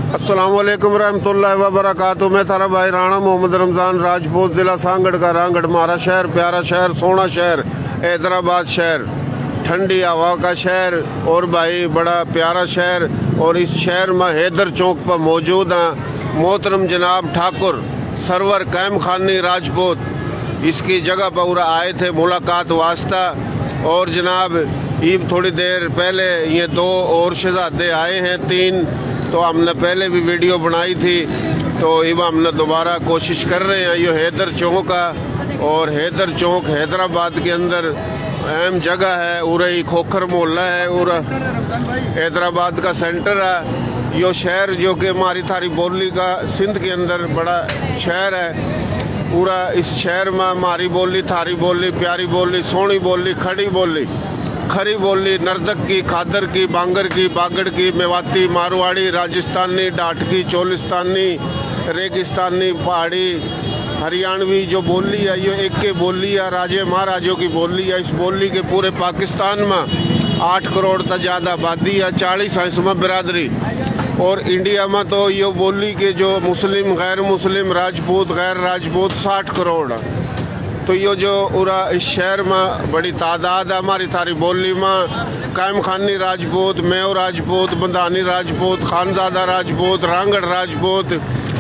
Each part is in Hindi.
अस्सलाम वालेकुम रहमतुल्लाहि व बरकातुहू। मैं थारा भाई राणा मोहम्मद रमज़ान राजपूत, ज़िला सांगड़ का रांगड़, हमारा शहर प्यारा शहर, सोना शहर, हैदराबाद शहर, ठंडी हवा का शहर और भाई बड़ा प्यारा शहर। और इस शहर में हैदर चौक पर मौजूद हैं मोहतरम जनाब ठाकुर सरवर कैम खानी राजपूत। इसकी जगह पर आए थे मुलाकात वास्ता। और जनाब ईब थोड़ी देर पहले ये 2 और शहजादे आए हैं, 3 तो हमने पहले भी वीडियो बनाई थी, तो इब हमने दोबारा कोशिश कर रहे हैं। ये हैदर चौक है और हैदर चौक हैदराबाद के अंदर अहम जगह है। उरे खोखर मोहल्ला है और हैदराबाद का सेंटर है। यो शहर जो कि हमारी थारी बोली का सिंध के अंदर बड़ा शहर है। पूरा इस शहर में हमारी बोली, थारी बोली, प्यारी बोली, सोनी बोली, खड़ी बोली, खरी बोली, नर्दक की, खादर की, बांगर की, बागड़ की, मेवाती, मारवाड़ी, राजस्थानी, डाटकी, चोलिस्तानी, रेगिस्तानी, पहाड़ी, हरियाणवी जो बोली है ये एक के बोली है, राजे महाराजों की बोली है। इस बोली के पूरे पाकिस्तान में 8 करोड़ तक ज़्यादा आबादी है, 40 है इसमें बिरादरी। और इंडिया में तो ये बोली के जो मुस्लिम, गैर मुस्लिम, राजपूत, गैर राजपूत 60 करोड़ है। तो ये जो पूरा इस शहर में बड़ी तादाद है। हमारी थारी बोली में कैम खानी राजपूत, मेव राजपूत, बंधानी राजपूत, खानजादा राजपूत, रांगड़ राजपूत,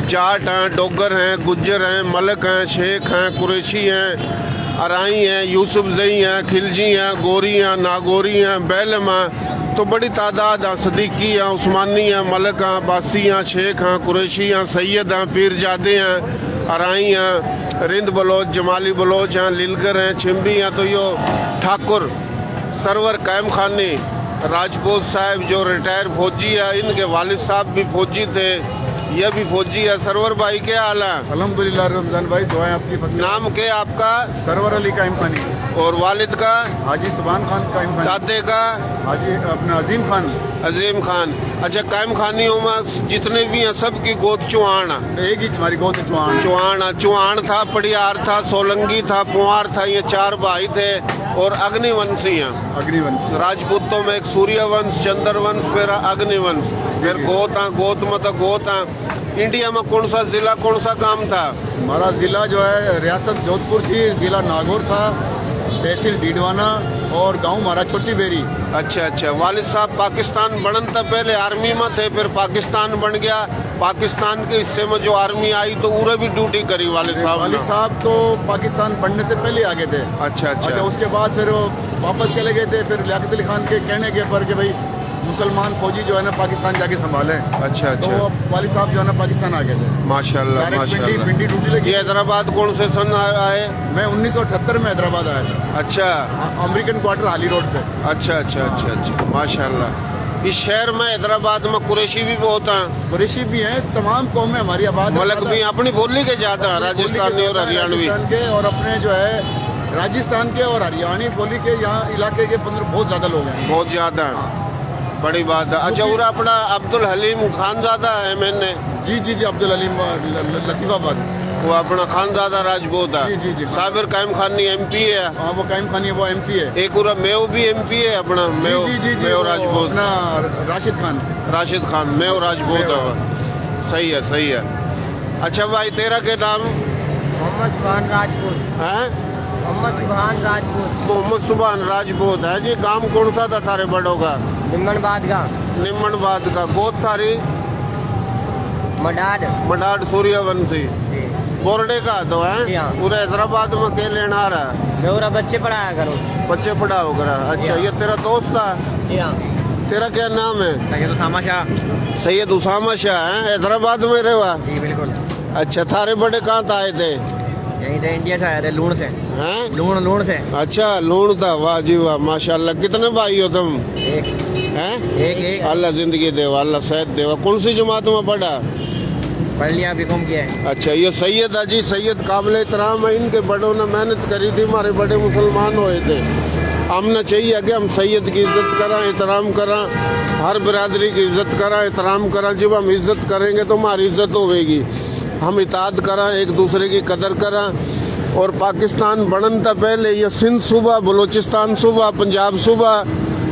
जाट हैं, डोगर हैं, गुज्जर हैं, मलक हैं, शेख हैं, कुरैशी हैं, अराई हैं, यूसुफजई हैं, खिलजी हैं, गोरी हैं, नागोरी हैं, बैलम हैं। तो बड़ी तादाद है। सदीकी हैं, उस्मानी हैं, मलक हैं, बासी हैं, शेख हैं, कुरैशी हैं, सैयद हैं, पीरजादे हैं, अराई हैं, रिंद बलोच, जमाली बलोच हैं, लिलकर हैं, छिम्बी हैं। तो यो ठाकुर सरवर कैम खानी राजपूत साहब जो रिटायर फौजी है, इनके वालिद साहब भी फौजी थे, यह भी फौजी है। सरवर भाई क्या हाल है? अल्हम्दुलिल्लाह रमजान भाई, दुआएं आपकी फसलें। नाम क्या आपका? सरवर अली कैम खानी। और वालिद का? हाजी सुभान खान कैम खानी। दादे का? हाजी अपना अजीम खान। अजीम खान। अच्छा, कैम खानियों में जितने भी हैं सबकी गोद चौहान है? एक ही तुम्हारी गोद चौहान। चौहान है। चौहान था, पड़ियार था, सोलंगी था, पुआर था, ये 4 भाई थे और अग्निवंशी हैं। अग्निवंश। राजपूतों में एक सूर्यवंश, चंद्रवंश, फिर अग्निवंश, फिर गोत हैं। गोत में तो गोत हैं। इंडिया में कौन सा जिला, कौन सा काम था? हमारा जिला जो है रियासत जोधपुर थी, जिला नागौर था, तहसील डीडवाना और गांव हमारा छोटी बेरी। अच्छा अच्छा। वालिद साहब पाकिस्तान बनन था, पहले आर्मी में थे, फिर पाकिस्तान बन गया। पाकिस्तान के हिस्से में जो आर्मी आई तो उरे भी ड्यूटी करी वालिद साहब। वालिद साहब तो पाकिस्तान बनने से पहले आ गए थे। अच्छा अच्छा। उसके बाद फिर वापस चले गए थे, फिर लियाकत अली खान के कहने के पर कि भाई मुसलमान फौजी जो है ना पाकिस्तान जाके संभाले। अच्छा तो वालिद साहब जो है ना पाकिस्तान आ गए थे। माशाल्लाह माशाल्लाह। पिंडी ड्यूटी लगी। ये हैदराबाद कौन से सन आए? मैं 1978 में हैदराबाद आया था। अच्छा। अमेरिकन क्वार्टर हाली रोड पे। अच्छा अच्छा अच्छा अच्छा। माशाल्लाह। इस शहर में हैदराबाद में कुरैशी भी बहुत हैं। कुरैशी भी हैं, तमाम कौमें हमारी आबाद। मलक भी अपनी बोली के ज्यादा हैं, राजस्थानी और हरियाणवी के, और अपने जो है राजस्थान के और हरियाणी बोली के यहाँ इलाके के 15 बहुत ज्यादा लोग हैं। बहुत ज्यादा हैं। बड़ी बात है। अच्छा, और अपना अब्दुल हलीम खानजादा है मैंने? जी जी जी, अब्दुल हलीम लतीफाबाद, वो अपना खानजादा राजपूत है। जी जी जी। साबिर कैम खानी MP है। हाँ, वो कैम खानी है, वो MP है। एक पूरा मेव भी MP है अपना। मेव, जी जी जी, मेव राजपूत। अपना राशिद खान। राशिद खान मेव राजपूत है। सही है सही है। अच्छा भाई, तेरा क्या नाम? मोहम्मद सुभान राजपूत। है मोहम्मद सुभान राजपूत। मोहम्मद सुभान राजपूत है जी। काम कौन सा था थारे बड़ों का? निम्मनबाद का। निम्मनबाद का। गोद थारी? मडाड। मडाड सूर्यवंशी। बोर्डे का तो जी है। हाँ। पूरे हैदराबाद में क्या लेना आ रहा है? मैं पूरा बच्चे पढ़ाया करूँ। बच्चे पढ़ाओ करा। अच्छा, ये तेरा दोस्त था? जी हाँ। तेरा क्या नाम है? सैयद उसामा शाह। सैयद उसामा शाह है। हैदराबाद में रहवा? जी बिल्कुल। अच्छा, थारे बड़े कहाँ था आए थे? यहीं थे, इंडिया से आए थे, लूण से। हैं? लूण से। अच्छा, लूण था। वाह जी वाह, माशाल्लाह। कितने भाई हो तुम? एक हैं? एक। अल्लाह जिंदगी देवा, अल्लाह सेहत देवा। कौन सी जमात में पढ़ा? पढ़ लिया, बीकॉम किया है। अच्छा, ये सैयद है जी। सैयद काबिल एहतराम है। इनके बड़ों ने मेहनत करी थी, हमारे बड़े मुसलमान हुए थे। हमने चाहिए कि हम सैयद की इज्जत करें, एहतराम करें, हर बिरादरी की इज्जत करें, एहतराम करें। जब हम इज्जत करेंगे तो हमारी इज्जत होगी। हम इताद करें, एक दूसरे की कदर करें। और पाकिस्तान बनन था पहले ये सिंध सूबा, बलूचिस्तान सूबा, पंजाब सूबा,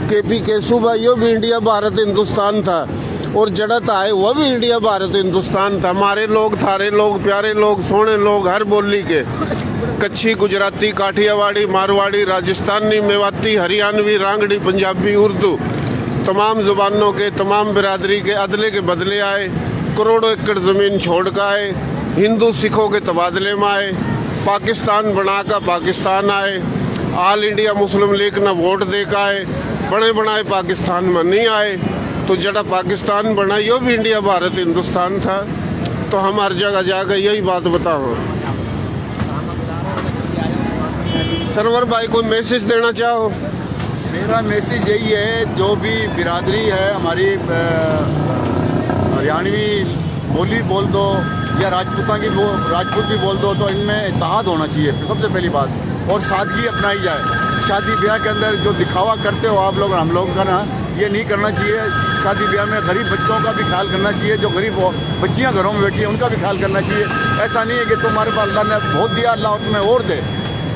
KPK सूबा, यो भी इंडिया, भारत, हिंदुस्तान था। और जड़ा था है वह भी इंडिया भारत हिंदुस्तान था। हमारे लोग, थारे लोग, प्यारे लोग, सोने लोग, हर बोली के, कच्छी, गुजराती, काठियावाड़ी, मारवाड़ी, राजस्थानी, मेवाती, हरियाणवी, रांगड़ी, पंजाबी, उर्दू, तमाम जुबानों के, तमाम बिरादरी के अदले के बदले आए। करोड़ों एकड़ ज़मीन छोड़ कर आए। हिंदू सिखों के तबादले में आए। पाकिस्तान बनाकर पाकिस्तान आए। ऑल इंडिया मुस्लिम लीग न वोट दे कर आए। बड़े बनाए पाकिस्तान में नहीं आए। तो जड़ा पाकिस्तान बना यो भी इंडिया भारत हिंदुस्तान था। तो हम हर जगह जाकर यही बात बताओ। सरवर भाई कोई मैसेज देना चाहो? मेरा मैसेज यही है, जो भी बिरादरी है हमारी, हरियाणवी बोली बोल दो या राजपूता की राजपूत भी बोल दो, तो इनमें इत्तेहाद होना चाहिए सबसे पहली बात, और सादगी अपनाई जाए। शादी ब्याह के अंदर जो दिखावा करते हो आप लोग और हम लोग का ना, ये नहीं करना चाहिए। शादी ब्याह में गरीब बच्चों का भी ख्याल करना चाहिए। जो गरीब बच्चियाँ घरों में बैठी हैं उनका भी ख्याल करना चाहिए। ऐसा नहीं है कि तुम्हारे पास अल्लाह ने बहुत दिया, अल्लाह तुम्हें और दे,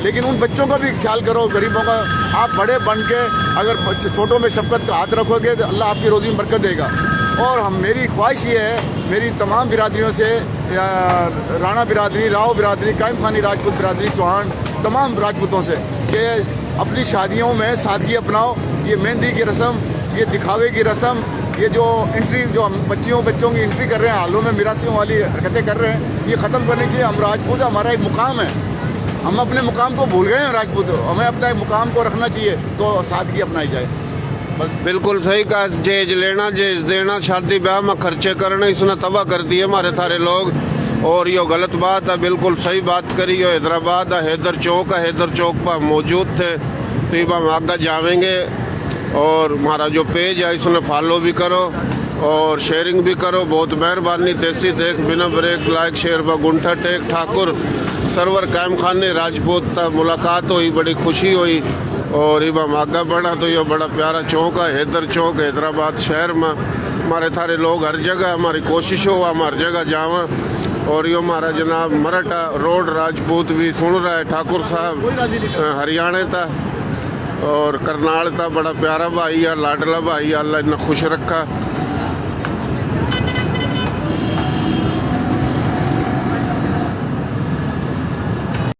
लेकिन उन बच्चों का भी ख्याल करो, गरीबों का। आप बड़े बन के अगर छोटों में शफकत का हाथ रखोगे तो अल्लाह आपकी रोज़ी में बरकत देगा। और मेरी ख्वाहिश ये है, मेरी तमाम बिरादरियों से, राणा बिरादरी, राव बिरादरी, कायम खानी राजपूत बिरादरी, चौहान, तमाम राजपूतों से, कि अपनी शादियों में सादगी अपनाओ। ये मेहंदी की रस्म, ये दिखावे की रस्म, ये जो एंट्री, जो हम बच्चों की एंट्री कर रहे हैं, हालों में मिरासियों वाली हरकतें कर रहे हैं, ये ख़त्म करनी चाहिए। हम राजपूत, हमारा एक मुकाम है, हम अपने मुकाम को भूल गए हैं राजपूत, हमें अपने मुकाम को रखना चाहिए। तो सादगी अपनाई जाए। बिल्कुल सही कहा। जेज लेना, जेज देना, शादी ब्याह में खर्चे करना, इसने तबाह कर दिए हमारे सारे लोग। और यो गलत बात है, बिल्कुल सही बात करी। यो हैदराबाद है, हैदर चौक है, हैदर चौक पर मौजूद थे। तो ये हम आगे जाएंगे। और हमारा जो पेज है इसने फॉलो भी करो और शेयरिंग भी करो, बहुत मेहरबानी। तैसी टेक बिना ब्रेक, लाइक शेयर व गुंठा टेक ठाकुर सरवर कायम खान ने राजपूत तक मुलाकात हुई, बड़ी खुशी हुई। और इब हम आगे बढ़ा तो ये बड़ा प्यारा चौक है, हैदर चौक, हैदराबाद शहर में। हमारे थारे लोग हर जगह, हमारी कोशिश हो हम हर जगह जावा। और यो हमारा जनाब मराठा रोड राजपूत भी सुन रहा है, ठाकुर साहब हरियाणा था और करनाल था। बड़ा प्यारा भाई है, लाडला भाई, अल्लाह इतना खुश रखा।